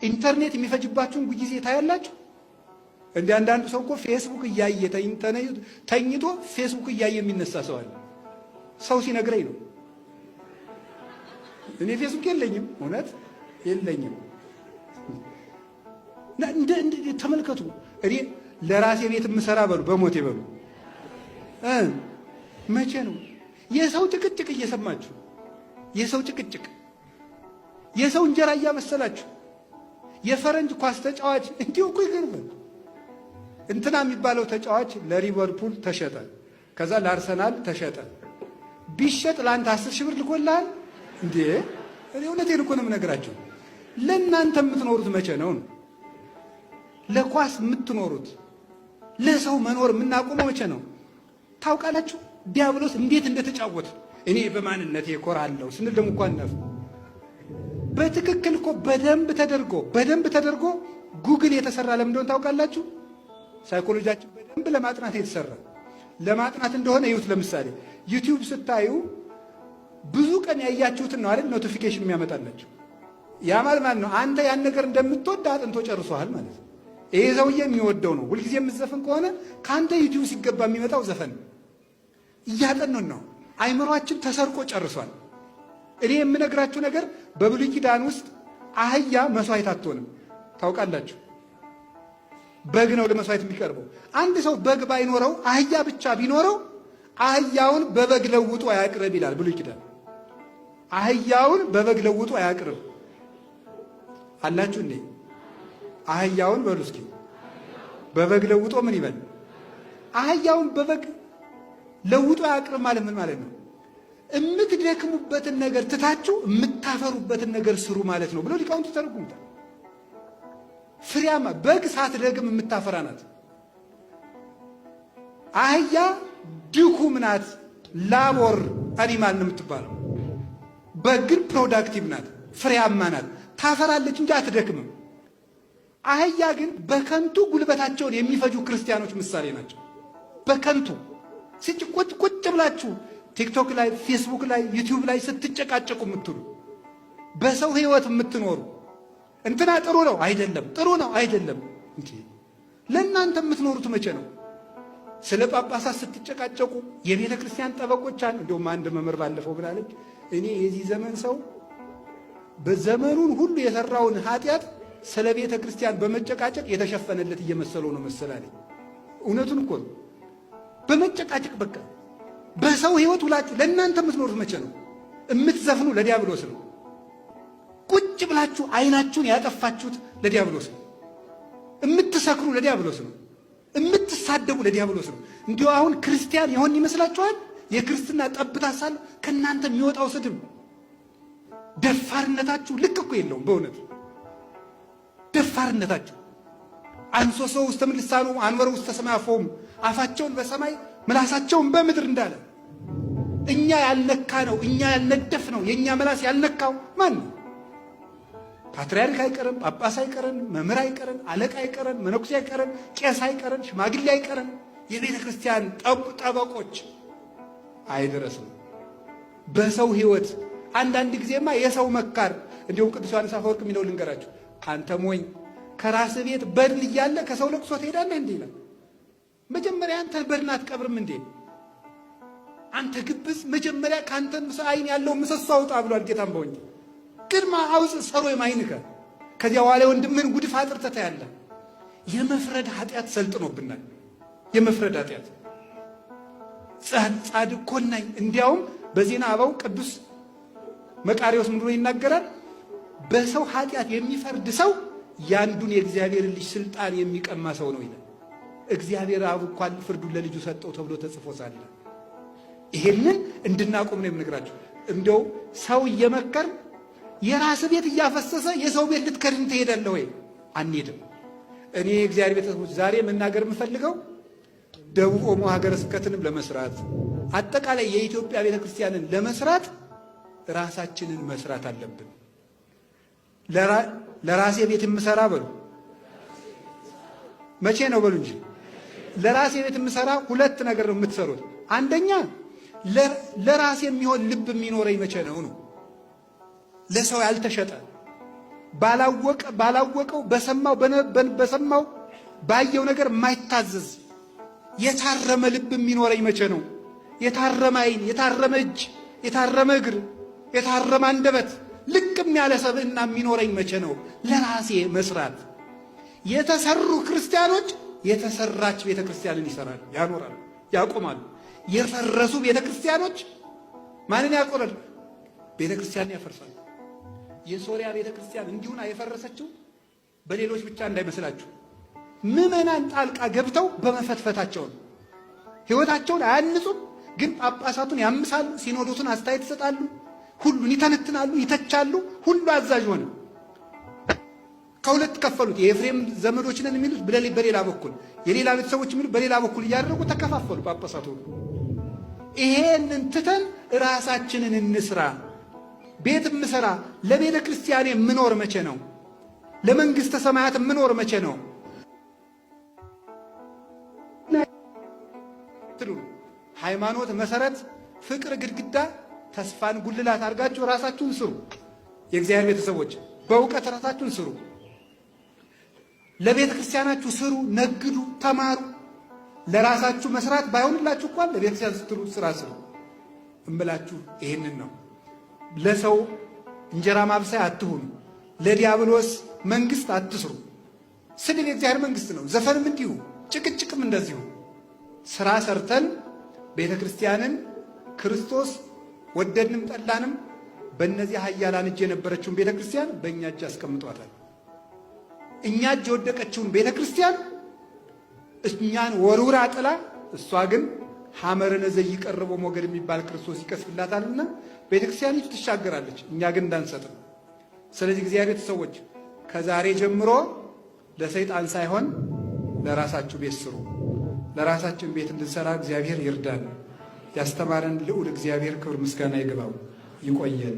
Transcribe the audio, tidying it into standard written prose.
ኢንተርኔት የሚፈጅባችሁን ጊዜ ታያላችሁ። እንደ አንዳንዱ ሰው እኮ ፌስቡክ እያየ ተኝቶ ፌስቡክ እያየ የሚነሳ ሰው አለ። ሰው ሲነግረኝ ነው። እኔ ፌስቡክ የለኝም፣ እውነት የለኝም። ተመልከቱ። እኔ ለራሴ ቤት የምሰራ በሉ በሞቴ በሉ መቼ ነው የሰው ጭቅጭቅ እየሰማችሁ የሰው ጭቅጭቅ የሰው እንጀራ እያመሰላችሁ የፈረንጅ ኳስ ተጫዋች እንዲሁ እኮ ይገርማል። እንትና የሚባለው ተጫዋች ለሊቨርፑል ተሸጠ፣ ከዛ ለአርሰናል ተሸጠ። ቢሸጥ ለአንተ 10 ሺህ ብር ልኮልሃል እንዴ? እኔ እውነቴን እኮ ነው የምነግራችሁ። ለእናንተ የምትኖሩት መቼ ነው? ለኳስ የምትኖሩት ለሰው መኖር የምናቆመው መቼ ነው? ታውቃላችሁ ዲያብሎስ እንዴት እንደተጫወተ። እኔ በማንነቴ እኮራለሁ ስንል ደግሞ እንኳን ነፍ በትክክል እኮ በደንብ ተደርጎ ጉግል የተሰራ ለምን እንደሆነ ታውቃላችሁ? ሳይኮሎጂያችን በደንብ ለማጥናት የተሰራ ለማጥናት እንደሆነ ይሁት። ለምሳሌ ዩቲዩብ ስታዩ ብዙ ቀን ያያችሁትን ነው አይደል ኖቲፊኬሽን የሚያመጣላችሁ። ያ ማለት ነው አንተ ያን ነገር እንደምትወድ አጥንቶ ጨርሶሃል ማለት ነው። ይሄ ሰውዬ የሚወደው ነው። ሁልጊዜ የምትዘፍን ከሆነ ከአንተ ዩቲዩብ ሲገባ የሚመጣው ዘፈን እያጠኑን ነው። አይምሯችን ተሰርቆ ጨርሷል። እኔ የምነግራችሁ ነገር በብሉይ ኪዳን ውስጥ አህያ መስዋዕት አትሆንም ታውቃላችሁ። በግ ነው ለመስዋዕት የሚቀርበው። አንድ ሰው በግ ባይኖረው አህያ ብቻ ቢኖረው አህያውን በበግ ለውጦ አያቅርብ ይላል ብሉይ ኪዳን። አህያውን በበግ ለውጦ አያቅርብ አላችሁ እንዴ? አህያውን በሉ እስኪ በበግ ለውጦ ምን ይበል? አህያውን በበግ ለውጦ አያቅርብ ማለት ምን ማለት ነው? የምትደክሙበትን ነገር ትታችሁ የምታፈሩበትን ነገር ስሩ ማለት ነው ብሎ ሊቃውንቱ ተረጉሙታል። ፍሬያማ በግ ሳትደግም የምታፈራ ናት። አህያ ድኩም ናት፣ ላቦር አኒማል ነው የምትባለው። በግ ግን ፕሮዳክቲቭ ናት፣ ፍሬያማ ናት፣ ታፈራለች እንጂ አትደክምም። አህያ ግን በከንቱ ጉልበታቸውን የሚፈጁ ክርስቲያኖች ምሳሌ ናቸው። በከንቱ ቁጭ ብላችሁ ቲክቶክ ላይ፣ ፌስቡክ ላይ፣ ዩቲዩብ ላይ ስትጨቃጨቁ የምትሉ በሰው ህይወት የምትኖሩ እንትና ጥሩ ነው አይደለም፣ ጥሩ ነው አይደለም። እንዴ ለእናንተ የምትኖሩት መቼ ነው? ስለ ጳጳሳት ስትጨቃጨቁ የቤተ ክርስቲያን ጠበቆች አሉ። እንደውም አንድ መምህር ባለፈው ብላለች፣ እኔ የዚህ ዘመን ሰው በዘመኑን ሁሉ የሰራውን ኃጢአት ስለ ቤተ ክርስቲያን በመጨቃጨቅ የተሸፈነለት እየመሰለው ነው መሰላለኝ። እውነቱን እኮ ነው። በመጨቃጨቅ በቃ በሰው ህይወት ውላችሁ ለእናንተ የምትኖሩት መቼ ነው? የምትዘፍኑ ለዲያብሎስ ነው። ቁጭ ብላችሁ አይናችሁን ያጠፋችሁት ለዲያብሎስ ነው። የምትሰክሩ ለዲያብሎስ ነው። የምትሳደቡ ለዲያብሎስ ነው። እንዲሁ አሁን ክርስቲያን የሆን ይመስላችኋል? የክርስትና ጠብታ ሳለ ከእናንተ የሚወጣው ስድብ ደፋርነታችሁ ልክ እኮ የለውም። በእውነት ደፋርነታችሁ አንሶሶ ውስተ ምልሳኑ አንወረ ውስተ ሰማይ አፎሙ፣ አፋቸውን በሰማይ ምላሳቸውን በምድር እንዳለ እኛ ያልነካ ነው፣ እኛ ያልነደፍ ነው። የእኛ ምላስ ያልነካው ማን ነው? ፓትርያርክ አይቀረን፣ ጳጳስ አይቀረን፣ መምህር አይቀረን፣ አለቃ አይቀረን፣ መነኩሴ አይቀረን፣ ቄስ አይቀረን፣ ሽማግሌ አይቀረን፣ የቤተ ክርስቲያን ጠበቆች አይደረስም። በሰው ህይወት አንዳንድ ጊዜማ የሰው መካር። እንዲሁም ቅዱስ ዮሐንስ አፈወርቅ የሚለው ልንገራችሁ። አንተ ሞኝ ከራስ ቤት በድን እያለ ከሰው ለቅሶ ትሄዳለህ እንዴ ይላል። መጀመሪያ አንተ በድን አትቀብርም እንዴ? አንተ ግብዝ፣ መጀመሪያ ካንተ አይን ያለው ምሰሶ አውጣ ብሏል ጌታም በወንጌል። ቅድመ አውፅ ሰሮ የማይንከ ከዚያ በኋላ ወንድምህን ጉድፍ አጥርተህ ታያለህ። የመፍረድ ኃጢአት ሰልጥኖብናል። የመፍረድ ኃጢአት ጻድቅ ኮናኝ። እንዲያውም በዜና አበው ቅዱስ መቃርዮስ ምን ብሎ ይናገራል? በሰው ኃጢአት የሚፈርድ ሰው ያንዱን የእግዚአብሔር ልጅ ስልጣን የሚቀማ ሰው ነው ይላል። እግዚአብሔር አብ እንኳን ፍርዱን ለልጁ ሰጠው ተብሎ ተጽፎ ሳለ ይሄንን እንድናቆም ነው የምነግራችሁ። እንደው ሰው እየመከር የራስ ቤት እያፈሰሰ የሰው ቤት ልትከድን ትሄዳለህ ወይ? አንሄድም። እኔ የእግዚአብሔር ቤተሰቦች ዛሬ መናገር የምፈልገው ደቡብ ኦሞ ሀገረ ስብከትንም ለመስራት አጠቃላይ የኢትዮጵያ ቤተክርስቲያንን ለመስራት ራሳችንን መስራት አለብን። ለራሴ ቤት የምሰራ በሉ መቼ ነው በሉ እንጂ ለራሴ ቤት የምሰራ ሁለት ነገር ነው የምትሰሩት። አንደኛ ለራሴ የሚሆን ልብ የሚኖረኝ መቼ ነው ነው። ለሰው ያልተሸጠ ባላወቀው በሰማው ባየው ነገር የማይታዘዝ የታረመ ልብ የሚኖረኝ መቼ ነው? የታረመ ዓይን፣ የታረመ እጅ፣ የታረመ እግር፣ የታረመ አንደበት፣ ልቅም ያለ ሰብዕና የሚኖረኝ መቼ ነው? ለራሴ መስራት። የተሰሩ ክርስቲያኖች የተሰራች ቤተ ክርስቲያንን ይሰራሉ፣ ያኖራሉ፣ ያቆማሉ። የፈረሱ ቤተ ክርስቲያኖች ማንን ያቆራሉ? ቤተ ክርስቲያንን ያፈርሳሉ። የሶሪያ ቤተ ክርስቲያን እንዲሁና የፈረሰችው በሌሎች ብቻ እንዳይመስላችሁ ምዕመናን ጣልቃ ገብተው በመፈትፈታቸው ነው። ሕይወታቸውን አያንጹም፣ ግን ጳጳሳቱን ያምሳሉ፣ ሲኖዶቱን አስተያየት ይሰጣሉ፣ ሁሉን ይተነትናሉ፣ ይተቻሉ። ሁሉ አዛዥ ሆነ። ከሁለት ከፈሉት። የኤፍሬም ዘመዶች ነን የሚሉት በሌላ በኩል፣ የሌላ ቤተሰቦች የሚሉት በሌላ በኩል እያደረጉ ተከፋፈሉ ጳጳሳቱ። ይሄንን ትተን ራሳችንን እንስራ። ቤት ምሰራ ለቤተ ክርስቲያን የምኖር መቼ ነው? ለመንግሥተ ሰማያት የምኖር መቼ ነው? ሃይማኖት መሰረት፣ ፍቅር ግድግዳ፣ ተስፋን ጉልላት አድርጋችሁ ራሳችሁን ስሩ። የእግዚአብሔር ቤተሰቦች በእውቀት ራሳችሁን ስሩ። ለቤተ ክርስቲያናችሁ ስሩ፣ ነግዱ፣ ተማሩ። ለራሳችሁ መስራት ባይሆንላችሁ እንኳን ለቤተ ክርስቲያን ስትሉ ስራ ስሩ እምላችሁ ይሄንን ነው። ለሰው እንጀራ ማብሰያ አትሁኑ። ለዲያብሎስ መንግስት አትስሩ። ስድብ የእግዚአብሔር መንግስት ነው። ዘፈንም እንዲሁ፣ ጭቅጭቅም እንደዚሁ። ስራ ሰርተን ቤተ ክርስቲያንን ክርስቶስ ወደድንም ጠላንም በእነዚህ ኃያላን እጅ የነበረችውን ቤተ ክርስቲያን በእኛ እጅ አስቀምጧታል። እኛ እጅ የወደቀችውን ቤተ ክርስቲያን እኛን ወርውራ ጥላ፣ እሷ ግን ሐመረነ ዘይቀርበው ሞገድ የሚባል ክርስቶስ ይቀስፍላታልና ቤተ ክርስቲያኒቱ ትሻገራለች። እኛ ግን እንዳንሰጥም። ስለዚህ እግዚአብሔር ቤተሰቦች ከዛሬ ጀምሮ ለሰይጣን ሳይሆን ለራሳችሁ ቤት ስሩ። ለራሳችን ቤት እንድንሰራ እግዚአብሔር ይርዳን። ያስተማረን ልዑል እግዚአብሔር ክብር ምስጋና ይግባው። ይቆየን።